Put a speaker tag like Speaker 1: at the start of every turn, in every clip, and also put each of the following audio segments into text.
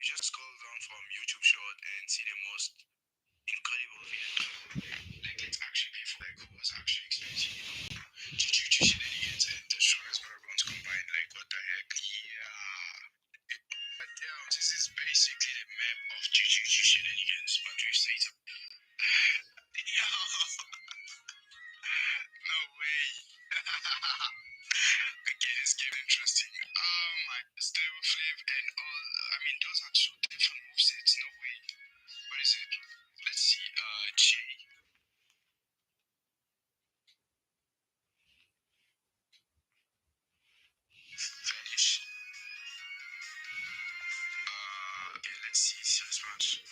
Speaker 1: You just scroll down from YouTube short and see the most incredible video. Like let's actually be for like who was actually experiencing, Jujutsu shenanigans and the strongest paragons combined. Like what the heck? Yeah. But damn, this is basically the map of Jujutsu shenanigans, but you say it. No way. Okay, this game interesting. Oh my, stable flip and all. I mean, those are two different movesets. No way. What is it? Let's see. J. Vanish. Okay, let's see. Serious match.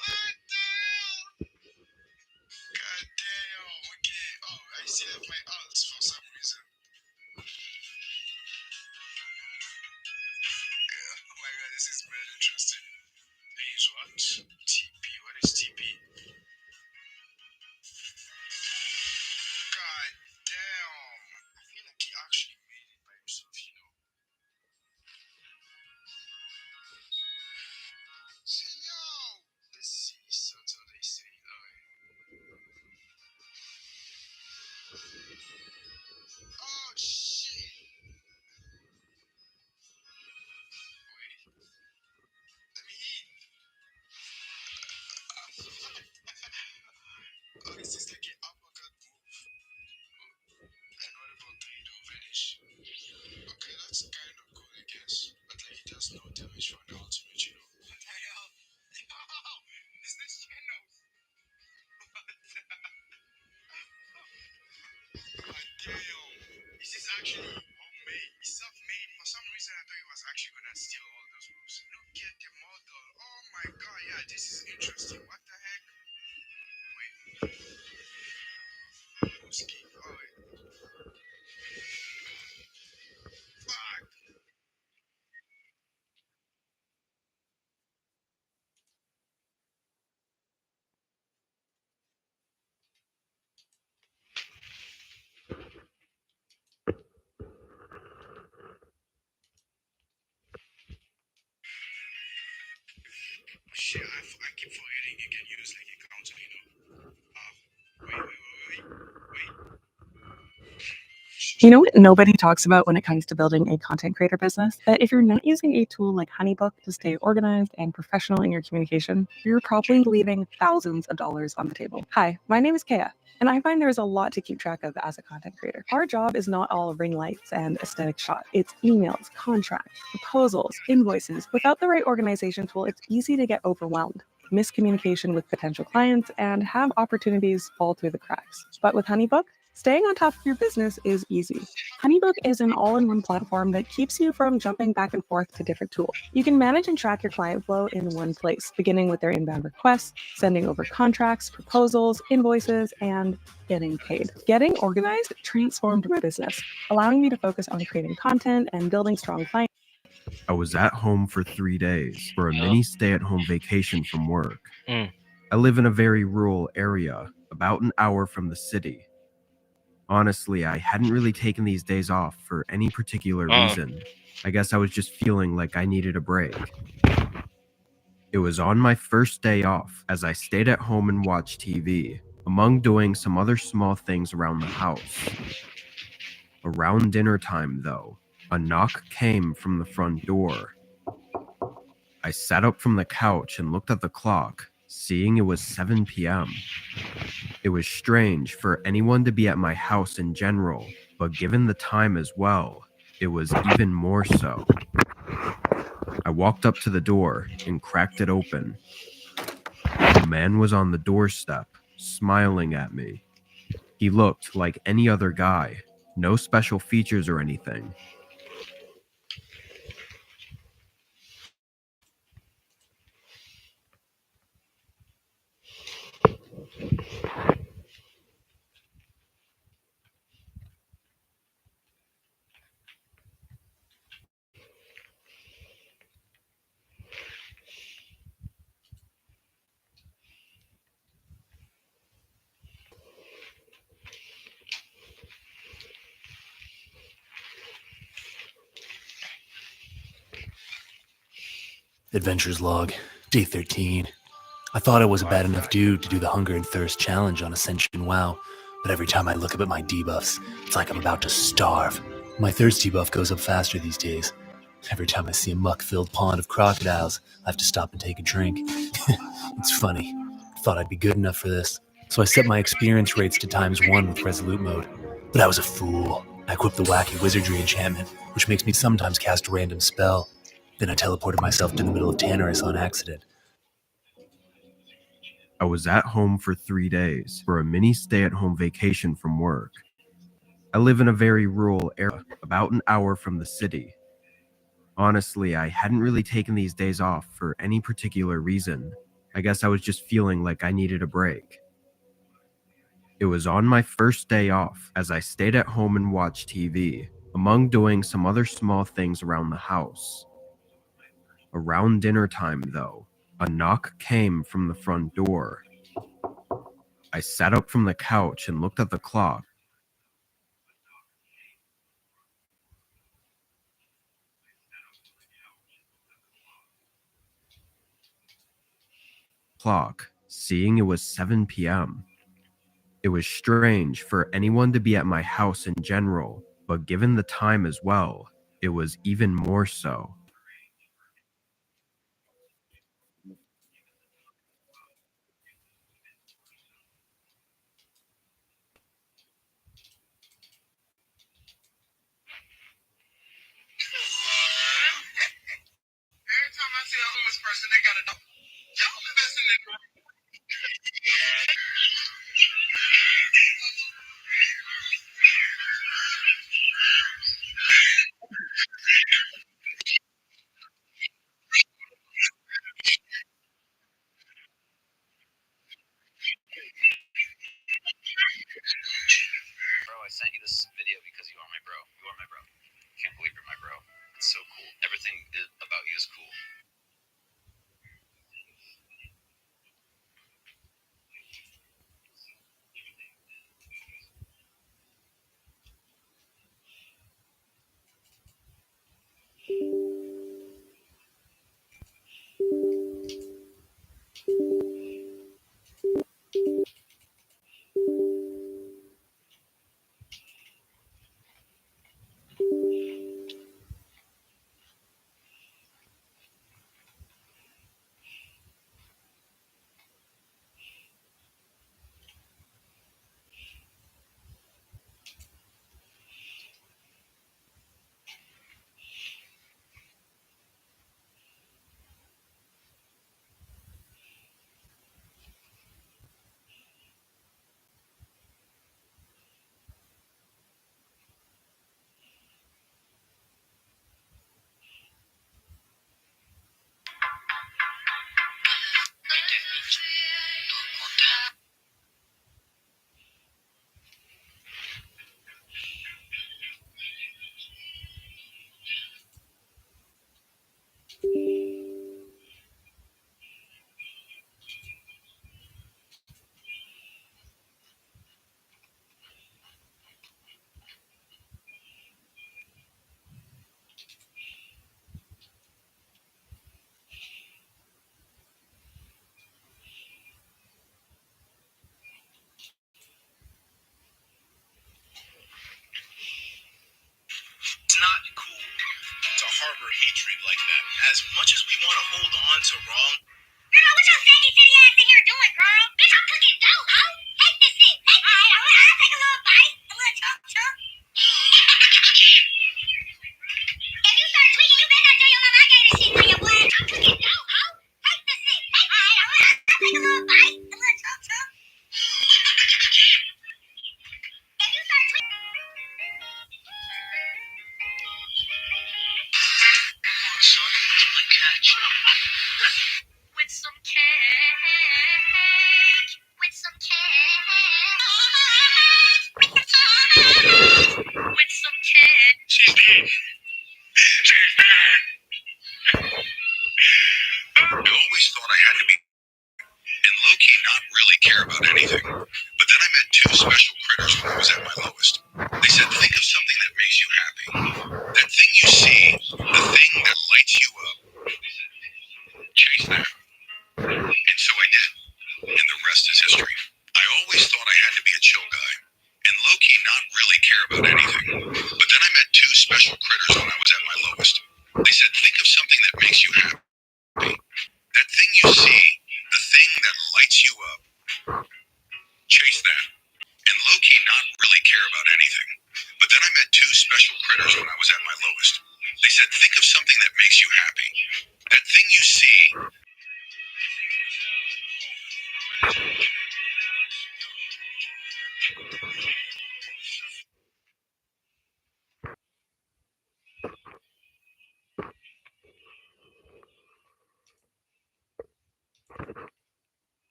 Speaker 1: What the hell? God damn. Okay. Oh, I still have my alts for some reason. Yeah. Oh my god, this is very interesting. There is what? TP. What is TP? God damn. I feel like he actually made it by himself. Yo! Let's see. Saturday say live. Oh shit. Wait. Let me eat. Oh, is this like an uppercut move? And what about Tornado Vanish? Okay, that's kind of cool, I guess. But like, he does no damage from the ultimate. What the hell? Yo! Is this channel? God damn. Is this actually homemade? It's self-made. For some reason, I thought he was actually gonna steal all those moves. Look at the model. Oh my god, yeah, this is interesting. What the heck? Wait. Who's king? Oh, wait. Fuck! Shit, I keep forgetting you can use like a counter. Wait.
Speaker 2: You know what nobody talks about when it comes to building a content creator business? That if you're not using a tool like Honeybook to stay organized and professional in your communication, you're probably leaving thousands of dollars on the table. Hi, my name is Kea, and I find there's a lot to keep track of as a content creator. Our job is not all ring lights and aesthetic shots. It's emails, contracts, proposals, invoices. Without the right organization tool, it's easy to get overwhelmed, miscommunication with potential clients, and have opportunities fall through the cracks. But with Honeybook, staying on top of your business is easy. Honeybook is an all-in-one platform that keeps you from jumping back and forth to different tools. You can manage and track your client flow in one place, beginning with their inbound requests, sending over contracts, proposals, invoices, and getting paid. Getting organized transformed my business, allowing me to focus on creating content and building strong clients.
Speaker 3: I was at home for 3 days for a mini stay-at-home vacation from work. I live in a very rural area, about an hour from the city. Honestly, I hadn't really taken these days off for any particular reason. I guess I was just feeling like I needed a break. It was on my first day off as I stayed at home and watched TV, among doing some other small things around the house. Around dinner time, though, a knock came from the front door. I sat up from the couch and looked at the clock, seeing it was 7 p.m. It was strange for anyone to be at my house in general, but given the time as well, it was even more so. I walked up to the door and cracked it open. A man was on the doorstep, smiling at me. He looked like any other guy, no special features or anything.
Speaker 4: Adventures log, day 13. I thought I was a bad enough dude to do the Hunger and Thirst challenge on Ascension WoW, but every time I look up at my debuffs, it's like I'm about to starve. My thirst debuff goes up faster these days. Every time I see a muck-filled pond of crocodiles, I have to stop and take a drink. It's funny. I thought I'd be good enough for this, so I set my experience rates to ×1 with Resolute mode. But I was a fool. I equipped the wacky wizardry enchantment, which makes me sometimes cast a random spell. Then I teleported myself to the middle of Tanarus on accident.
Speaker 3: I was at home for 3 days for a mini stay-at-home vacation from work. I live in a very rural area, about an hour from the city. Honestly, I hadn't really taken these days off for any particular reason. I guess I was just feeling like I needed a break. It was on my first day off, as I stayed at home and watched TV, among doing some other small things around the house. Around dinner time, though, a knock came from the front door. I sat up from the couch and looked at the clock. Seeing it was 7 p.m. It was strange for anyone to be at my house in general, but given the time as well, it was even more so.
Speaker 1: Every time I see a homeless person, they gotta know. Y'all invest in it. Bro, I sent you this video because you are my bro. You are my bro. Can't believe you're my bro. It's so cool. Everything about you is cool. It's not cool to harbor hatred like that. As much as we want to hold on to wrong. Girl, what your saggy titty ass in here doing, girl? Bitch, I'm cooking dough, ho. Take this shit. Alright, I'll take a little bite. A little chunk, chunk. If you start tweaking, you better not tell your mama I gave this shit to you, boy. I'm cooking dough, ho. Take this shit. Alright, I'll take a little bite. A little chunk, chunk. If you start tweaking. Son, the catch. With some cake. With some cake. With some cake. She's dead. She's dead. I always thought I had to be and low-key not really care about anything. But then I met two special critters when I was at my lowest. They said, think of something that makes you happy. That thing you see, the thing that lights you up. social critters when I was at my lowest. They said, think of something that makes you happy. That thing you see.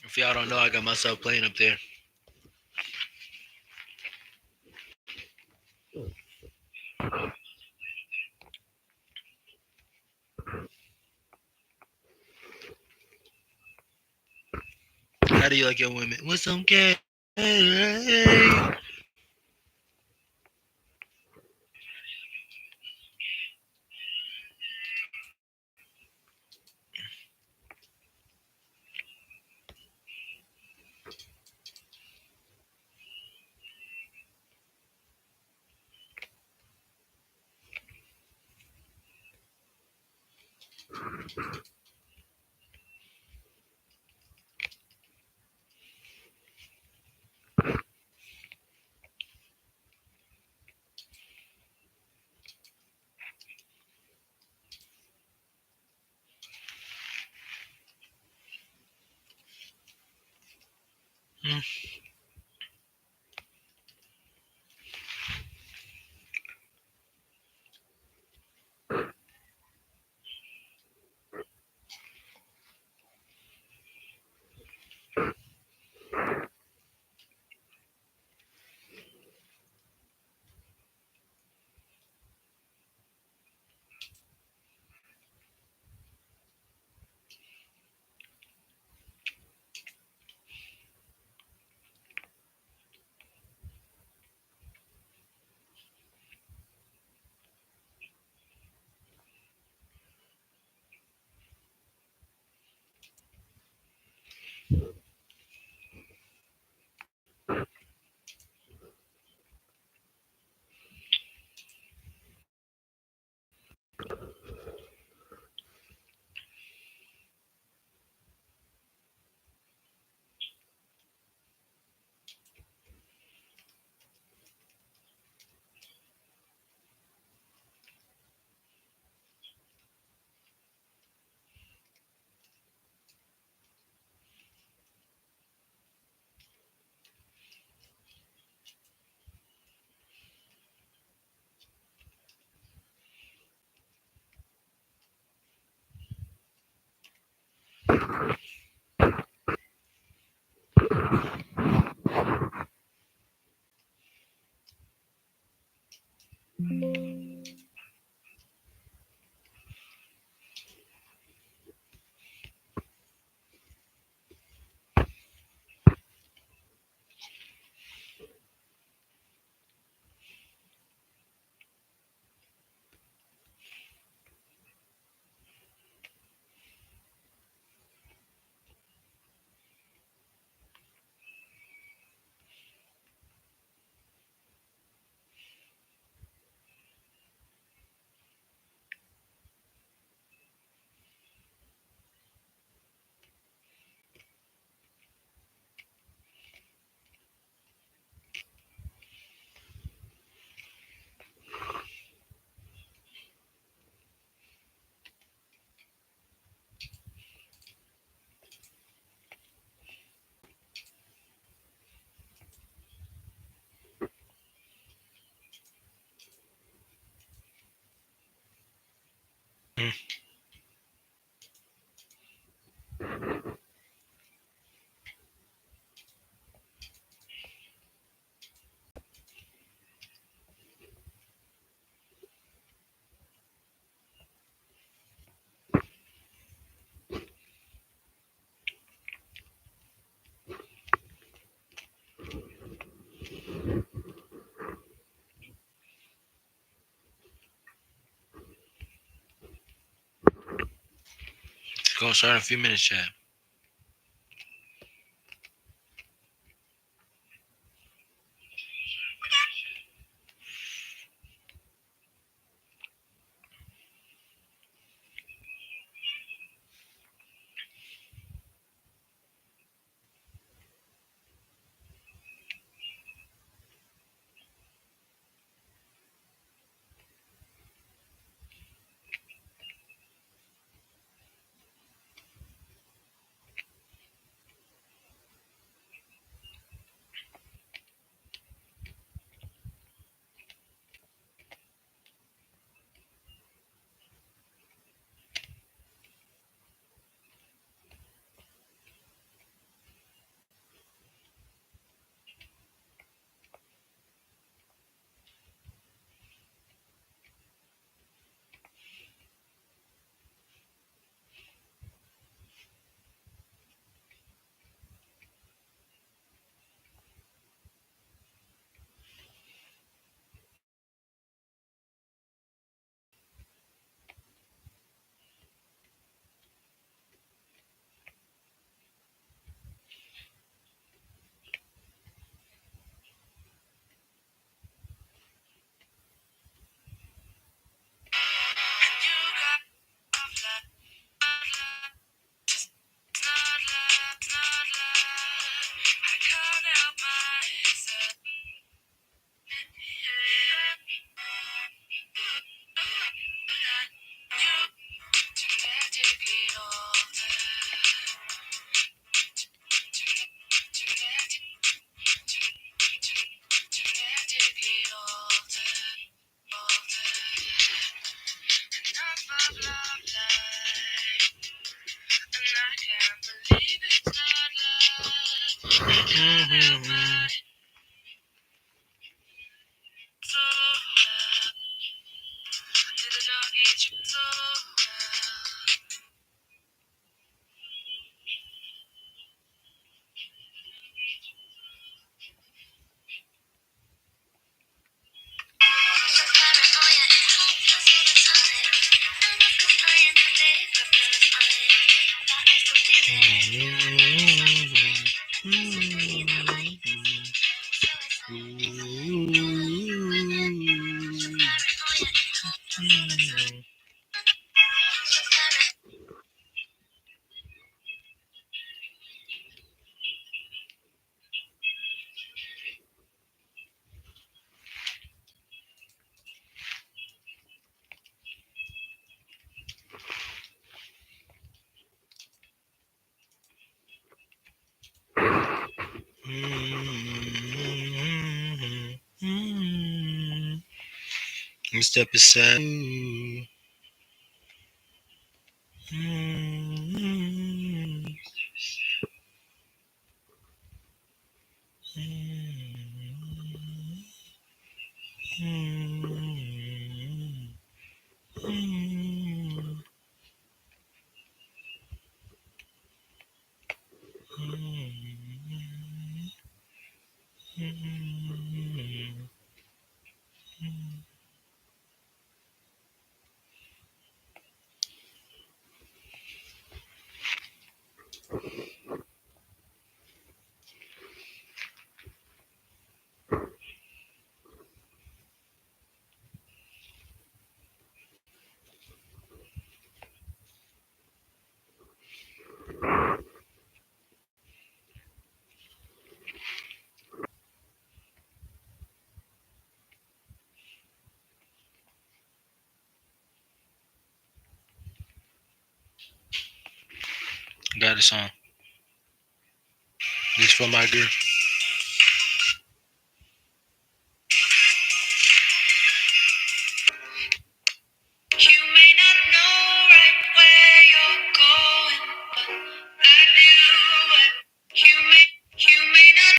Speaker 5: If y'all don't know, I got myself playing up there. How do you like your women? With some gay. Go start in a few minutes, chat. Let me step aside. Got a song. This for my girl. You may not know right where you're going, but I do. You may not.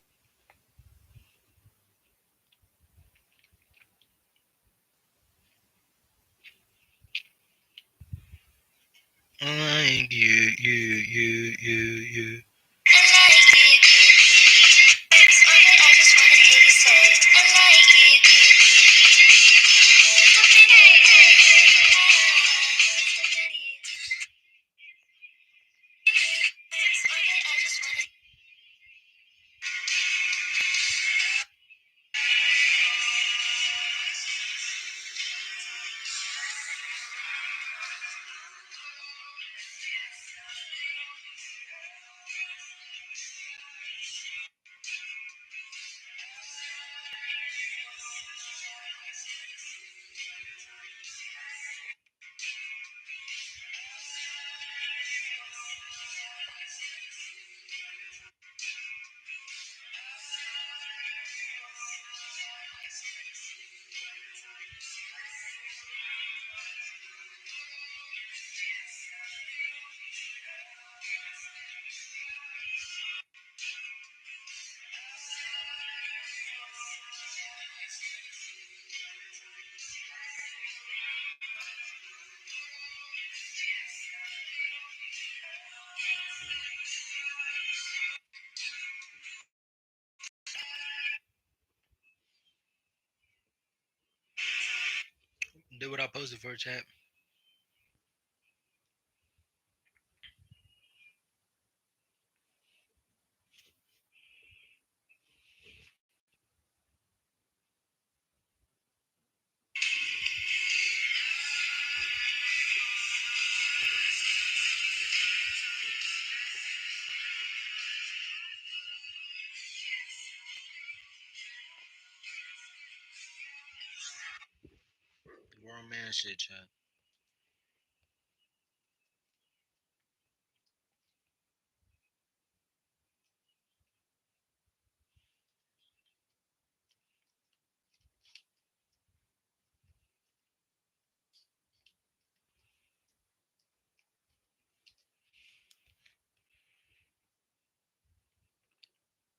Speaker 5: Like you.
Speaker 6: Do what I posted for chat. Grown man shit, chat.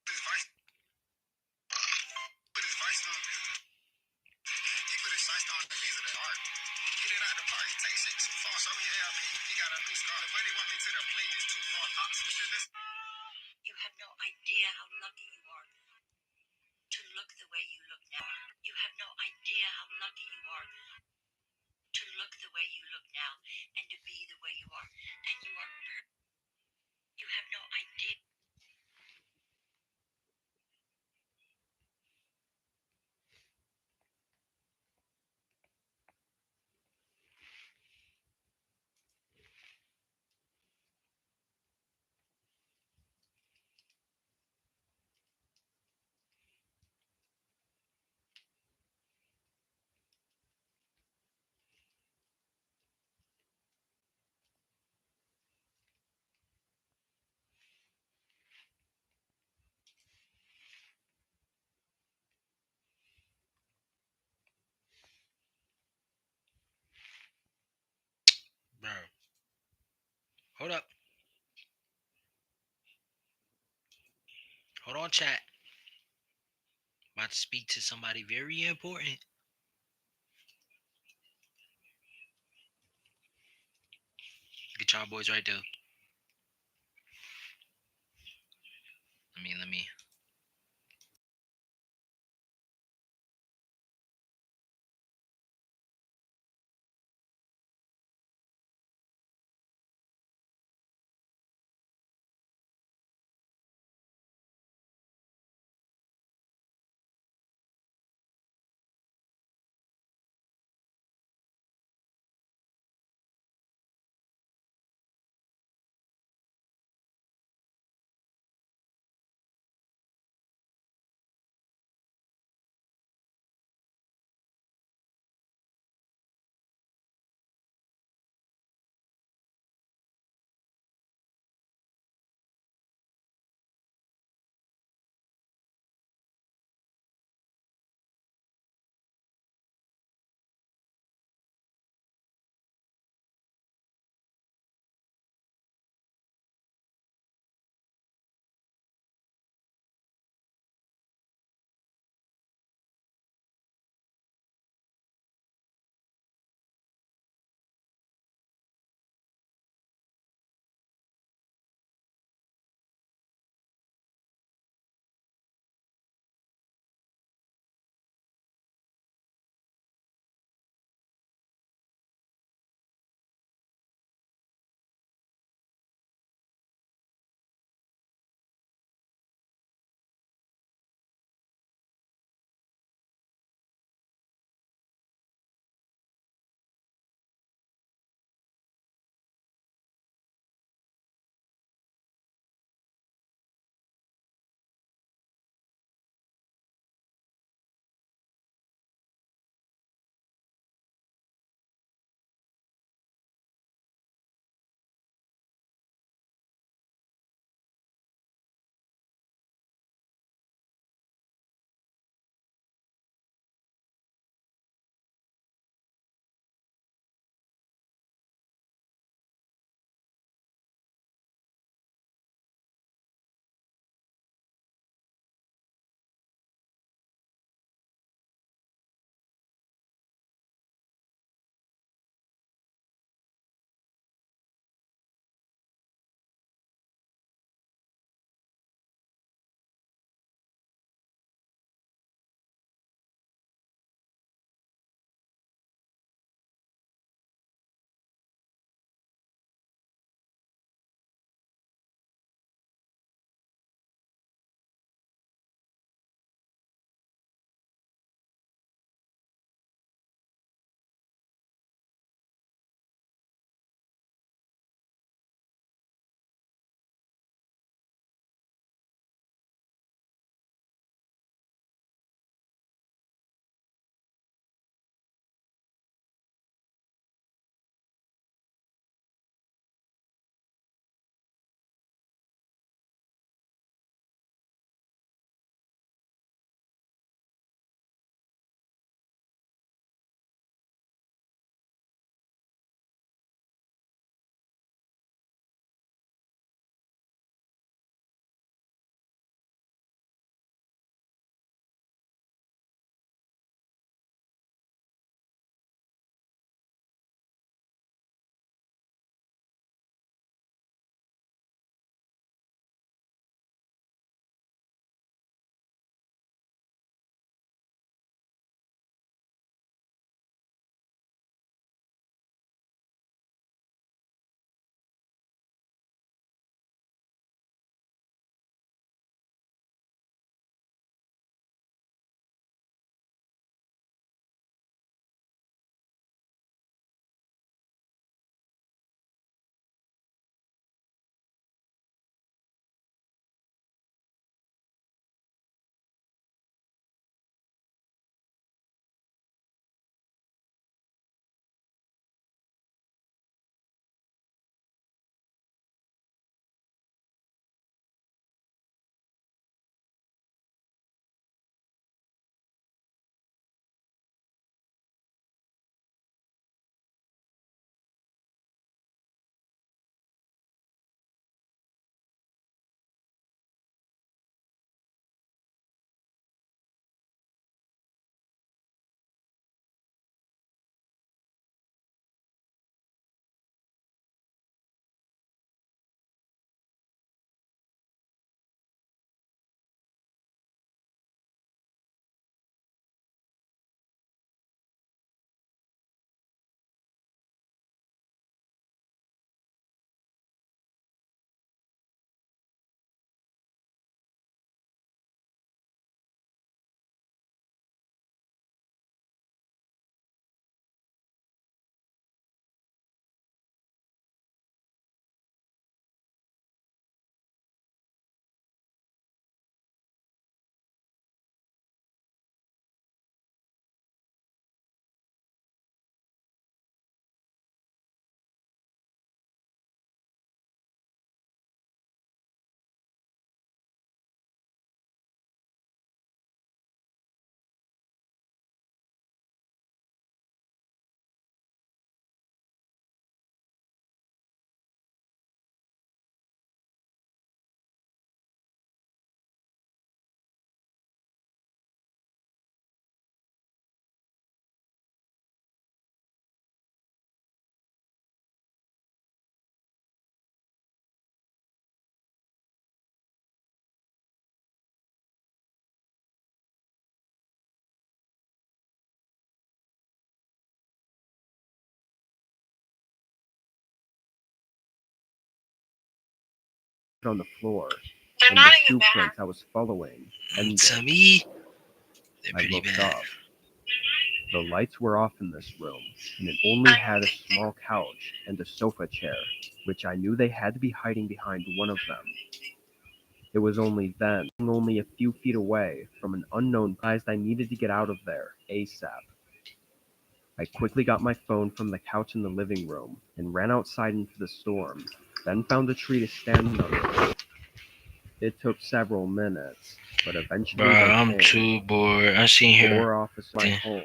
Speaker 1: His vice, put his vice on. He put his vice on the visa to art. Hit it out the park. Take shit too far. Show me your LP. He got a new scar. The buddy walked me to the plate. It's too far. Hot switch this.
Speaker 5: You have no idea how lucky you are to look the way you look now. You have no idea how lucky you are to look the way you look now and to be the way you are. And you are. You have no idea.
Speaker 6: Bro. Hold up. Hold on, chat. About to speak to somebody very important. Get y'all boys right there. Let me.
Speaker 3: on the floor,
Speaker 5: They're
Speaker 3: and the
Speaker 5: not
Speaker 3: shoe
Speaker 5: even there.
Speaker 3: prints I was following ended.
Speaker 6: To me, they're
Speaker 3: I
Speaker 6: pretty
Speaker 3: looked
Speaker 6: bad.
Speaker 3: up. The lights were off in this room, and it only had a small couch and a sofa chair, which I knew they had to be hiding behind one of them. It was only then, only a few feet away from an unknown, realized I needed to get out of there ASAP. I quickly got my phone from the couch in the living room and ran outside into the storm, then found a tree to stand under. It took several minutes, but eventually
Speaker 6: Bro,
Speaker 3: they
Speaker 6: I'm
Speaker 3: came.
Speaker 6: too bored. I'm sitting here.
Speaker 3: 4 officers at my home,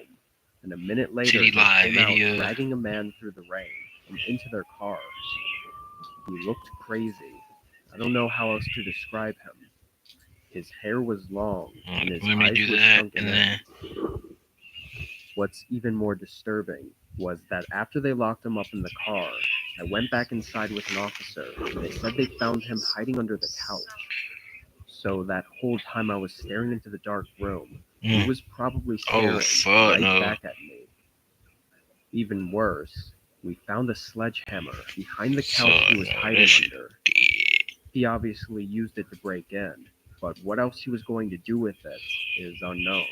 Speaker 3: and a minute later
Speaker 6: City
Speaker 3: they
Speaker 6: Live
Speaker 3: came
Speaker 6: video.
Speaker 3: out dragging a man through the rain and into their car. He looked crazy. I don't know how else to describe him. His hair was long, and his
Speaker 6: Let me
Speaker 3: eyes
Speaker 6: do
Speaker 3: were
Speaker 6: that,
Speaker 3: sunken
Speaker 6: and
Speaker 3: in.
Speaker 6: then
Speaker 3: What's even more disturbing was that after they locked him up in the car, I went back inside with an officer, and they said they found him hiding under the couch. So that whole time I was staring into the dark room, he was probably staring
Speaker 6: fuck
Speaker 3: right
Speaker 6: no.
Speaker 3: back at me. Even worse, we found a sledgehammer behind the couch he was
Speaker 6: Fuck no,
Speaker 3: hiding
Speaker 6: that shit
Speaker 3: under.
Speaker 6: dead.
Speaker 3: He obviously used it to break in, but what else he was going to do with it is unknown.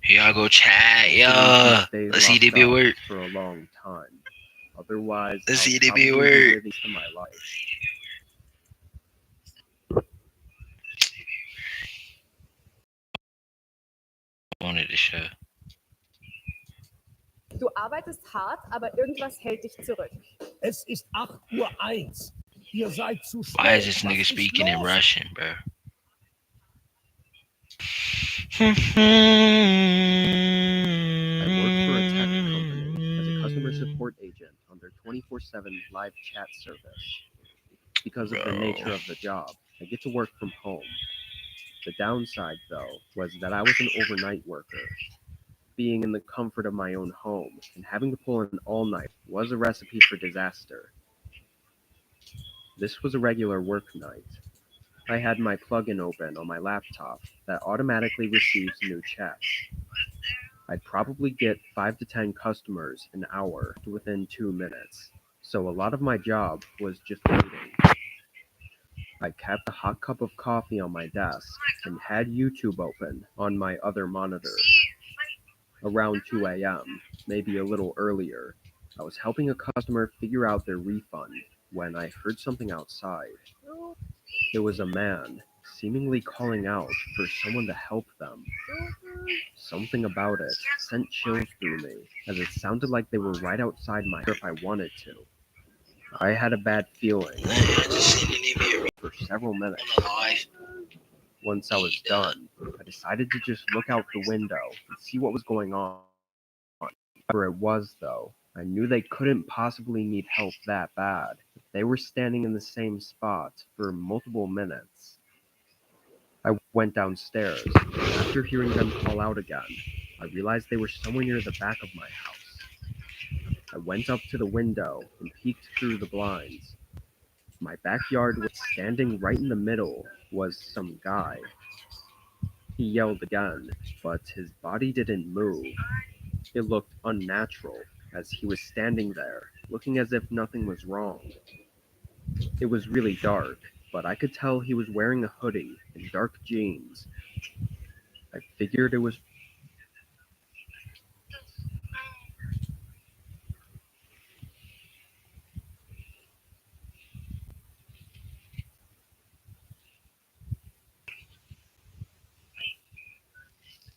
Speaker 6: Here y'all go chat,
Speaker 3: Hopefully
Speaker 6: yeah.
Speaker 3: he stays
Speaker 6: Let's see
Speaker 3: locked
Speaker 6: if they
Speaker 3: up
Speaker 6: work.
Speaker 3: for a long time. Otherwise,
Speaker 6: Let's
Speaker 3: I'll
Speaker 6: see if they
Speaker 3: probably
Speaker 6: work.
Speaker 3: be living to my life.
Speaker 6: Wanted to show.
Speaker 7: Du arbeitest hart, aber irgendwas hält dich zurück.
Speaker 8: Es ist 8:01 Uhr. Ihr seid zu spät.
Speaker 6: Why is this nigga
Speaker 8: Was ist
Speaker 6: speaking in
Speaker 8: los?
Speaker 6: Russian, bro?
Speaker 3: I work for a tech company as a customer support agent on their 24/7 live chat service. Because of the nature of the job, I get to work from home. The downside, though, was that I was an overnight worker. Being in the comfort of my own home and having to pull an all-night was a recipe for disaster. This was a regular work night. I had my plugin open on my laptop that automatically receives new chats. I'd probably get 5 to 10 customers an hour within 2 minutes, so a lot of my job was just waiting. I kept a hot cup of coffee on my desk and had YouTube open on my other monitor. Around 2 a.m., maybe a little earlier, I was helping a customer figure out their refund when I heard something outside. It was a man, seemingly calling out for someone to help them. Something about it sent chills through me, as it sounded like they were right outside my door if I wanted to. I had a bad feeling for several minutes. Once I was done, I decided to just look out the window and see what was going on. Whatever it was, though, I knew they couldn't possibly need help that bad. They were standing in the same spot for multiple minutes. I went downstairs, and after hearing them call out again, I realized they were somewhere near the back of my house. I went up to the window and peeked through the blinds. My backyard was standing right in the middle was some guy. He yelled again, but his body didn't move. It looked unnatural, as he was standing there, looking as if nothing was wrong. It was really dark, but I could tell he was wearing a hoodie and dark jeans. I figured it was